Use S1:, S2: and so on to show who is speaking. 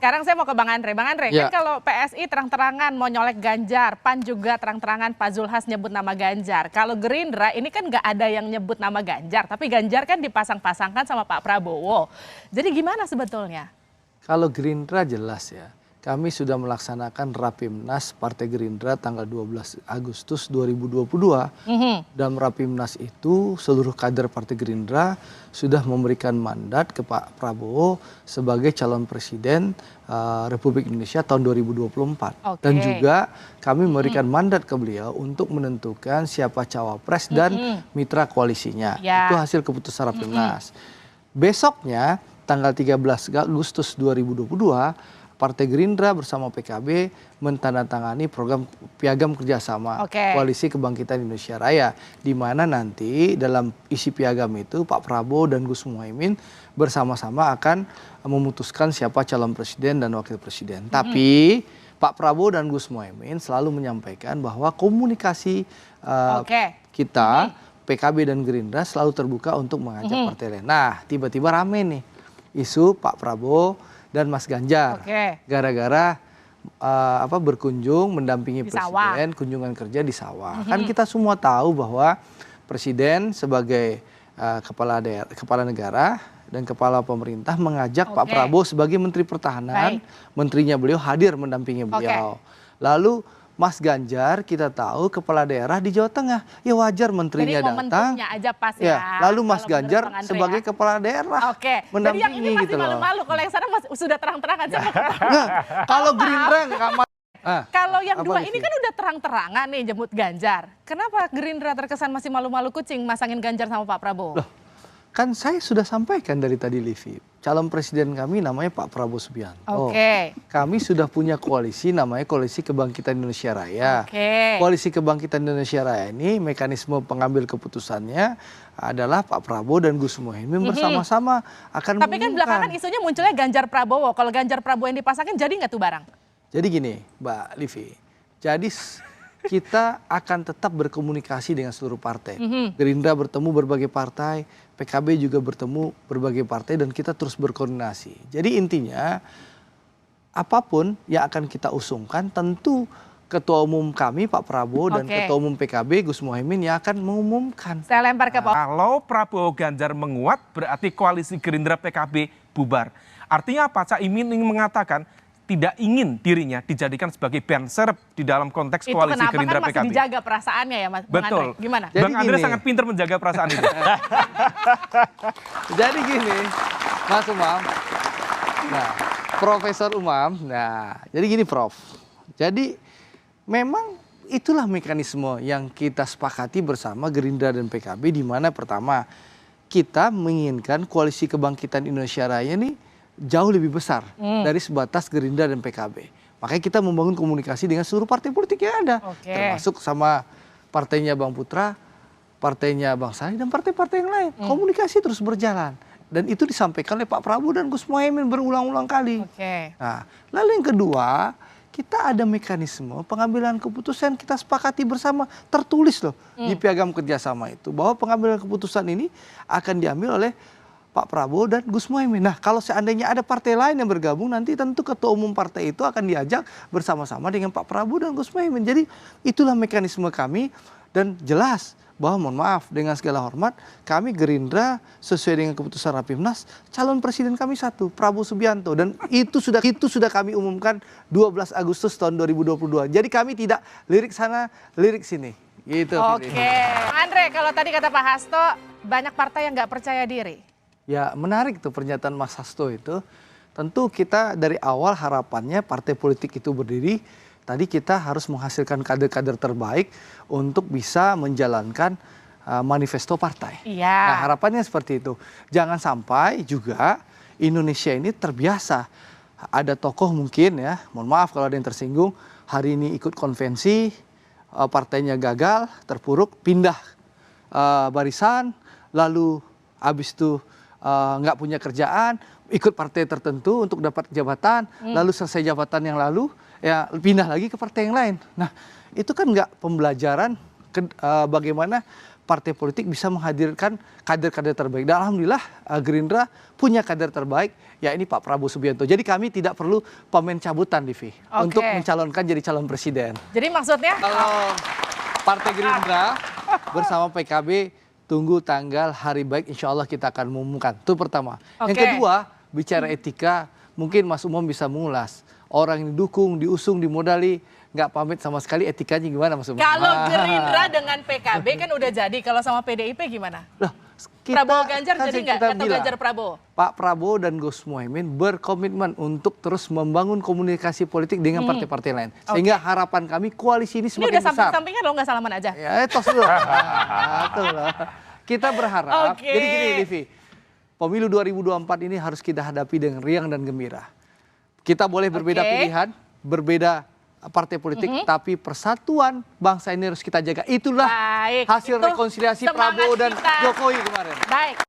S1: Sekarang saya mau ke Bang Andre. Bang Andre,
S2: Ya.
S1: kan kalau PSI terang-terangan mau nyolek Ganjar, PAN juga terang-terangan Pak Zulhas nyebut nama Ganjar. Kalau Gerindra ini kan nggak ada yang nyebut nama Ganjar, tapi Ganjar kan dipasang-pasangkan sama Pak Prabowo. Jadi gimana sebetulnya?
S2: Kalau Gerindra jelas ya, kami sudah melaksanakan Rapimnas Partai Gerindra tanggal 12 Agustus 2022. Dalam Rapimnas itu seluruh kader Partai Gerindra sudah memberikan mandat ke Pak Prabowo sebagai calon presiden Republik Indonesia tahun 2024. Dan juga kami memberikan mandat ke beliau untuk menentukan siapa cawapres dan mitra koalisinya. Itu hasil keputusan Rapimnas. Besoknya tanggal 13 Agustus 2022, Partai Gerindra bersama PKB mentandatangani program piagam kerjasama Koalisi Kebangkitan Indonesia Raya, di mana nanti dalam isi piagam itu Pak Prabowo dan Gus Muhaimin bersama-sama akan memutuskan siapa calon presiden dan wakil presiden. Tapi Pak Prabowo dan Gus Muhaimin selalu menyampaikan bahwa komunikasi kita PKB dan Gerindra selalu terbuka untuk mengajak partai lain. Nah, tiba-tiba rame nih isu Pak Prabowo dan Mas Ganjar gara-gara berkunjung mendampingi presiden kunjungan kerja di sawah. Kan kita semua tahu bahwa presiden sebagai kepala negara dan kepala pemerintah mengajak Pak Prabowo sebagai Menteri Pertahanan, menterinya beliau hadir mendampingi beliau. Lalu Mas Ganjar kita tahu kepala daerah di Jawa Tengah, ya wajar menterinya datang.
S1: Aja pas ya.
S2: Lalu Mas Ganjar sebagai kepala daerah mendampingi.
S1: Jadi yang ini masih malu-malu, kalau yang sana sudah terang-terangan.
S2: Kalau Gerindra nggak mau.
S1: Kalau yang dua ini kan udah terang-terangan nih jemput Ganjar. Kenapa Gerindra terkesan masih malu-malu kucing masangin Ganjar sama Pak Prabowo?
S2: Loh, kan saya sudah sampaikan dari tadi, Livi. Calon presiden kami namanya Pak Prabowo Subianto. Kami sudah punya koalisi namanya Koalisi Kebangkitan Indonesia Raya. Koalisi Kebangkitan Indonesia Raya ini mekanisme pengambil keputusannya adalah Pak Prabowo dan Gus Muhaimin bersama-sama akan
S1: Tapi kan belakangan isunya munculnya Ganjar Prabowo. Kalau Ganjar Prabowo yang dipasangin jadi nggak tuh barang? Jadi
S2: gini, Mbak Livi. Jadi kita akan tetap berkomunikasi dengan seluruh partai. Gerindra bertemu berbagai partai, PKB juga bertemu berbagai partai, dan kita terus berkoordinasi. Jadi intinya apapun yang akan kita usungkan tentu Ketua Umum kami Pak Prabowo dan Ketua Umum PKB Gus Muhaimin yang akan mengumumkan.
S1: Saya lempar ke Pak.
S3: Kalau Prabowo Ganjar menguat berarti koalisi Gerindra PKB bubar. Artinya apa? Cak Imin ingin mengatakan tidak ingin dirinya dijadikan sebagai ban serep di dalam konteks koalisi Gerindra PKB. Itu kenapa kan masih dijaga perasaannya ya Mas? Betul.
S1: Gimana?
S3: Bang Andre sangat pintar menjaga perasaan itu.
S2: Jadi gini, Mas Umam. Nah, Profesor Umam. Nah, jadi gini Prof. Jadi memang itulah mekanisme yang kita sepakati bersama Gerindra dan PKB, di mana pertama kita menginginkan Koalisi Kebangkitan Indonesia Raya ini jauh lebih besar dari sebatas Gerindra dan PKB. Makanya kita membangun komunikasi dengan seluruh partai politik yang ada. Termasuk sama partainya Bang Putra, partainya Bang Sandi, dan partai-partai yang lain. Komunikasi terus berjalan. Dan itu disampaikan oleh Pak Prabowo dan Gus Muhaimin berulang-ulang kali. Nah, lalu yang kedua, kita ada mekanisme pengambilan keputusan kita sepakati bersama, tertulis loh di piagam kerjasama itu, bahwa pengambilan keputusan ini akan diambil oleh Pak Prabowo dan Gus Muhaimin. Nah, kalau seandainya ada partai lain yang bergabung, nanti tentu ketua umum partai itu akan diajak bersama-sama dengan Pak Prabowo dan Gus Muhaimin. Jadi itulah mekanisme kami, dan jelas bahwa mohon maaf dengan segala hormat, kami Gerindra sesuai dengan keputusan Rapimnas, calon presiden kami satu, Prabowo Subianto, dan itu sudah kami umumkan 12 Agustus tahun 2022. Jadi kami tidak lirik sana, lirik sini. Gitu.
S1: Andre, kalau tadi kata Pak Hasto, banyak partai yang nggak percaya diri.
S2: Ya, menarik tuh pernyataan Mas Hasto itu. Tentu kita dari awal harapannya partai politik itu berdiri, tadi kita harus menghasilkan kader-kader terbaik untuk bisa menjalankan manifesto partai. Nah, harapannya seperti itu. Jangan sampai juga Indonesia ini terbiasa. Ada tokoh mungkin ya, mohon maaf kalau ada yang tersinggung, hari ini ikut konvensi, partainya gagal, terpuruk, pindah barisan, lalu habis itu nggak punya kerjaan, ikut partai tertentu untuk dapat jabatan, lalu selesai jabatan yang lalu, ya pindah lagi ke partai yang lain. Nah, itu kan nggak pembelajaran bagaimana partai politik bisa menghadirkan kader-kader terbaik. Dan alhamdulillah Gerindra punya kader terbaik, ya ini Pak Prabowo Subianto. Jadi kami tidak perlu pemain cabutan, Livi, untuk mencalonkan jadi calon presiden.
S1: Jadi maksudnya?
S2: Kalau Partai Gerindra bersama PKB tunggu tanggal hari baik, insya Allah kita akan mengumumkan. Itu pertama. Yang kedua, bicara etika, mungkin Mas Umam bisa mengulas. Orang yang didukung, diusung, dimodali, nggak pamit sama sekali, etikanya gimana Mas Umam?
S1: Kalau Gerindra dengan PKB kan udah jadi, kalau sama PDIP gimana?
S2: Loh,
S1: Prabowo Ganjar jadi nggak? Atau Ganjar Prabowo?
S2: Pak Prabowo dan Gus Muhaimin berkomitmen untuk terus membangun komunikasi politik dengan partai-partai lain. Sehingga harapan kami koalisi ini semakin besar.
S1: Ini udah samping-sampingan loh, nggak salaman aja?
S2: Ya, tos dulu. Kita berharap, jadi gini Livi, pemilu 2024 ini harus kita hadapi dengan riang dan gembira. Kita boleh berbeda pilihan, berbeda partai politik, tapi persatuan bangsa ini harus kita jaga. Itulah hasil rekonsiliasi Prabowo dan Jokowi kemarin.
S1: Baik.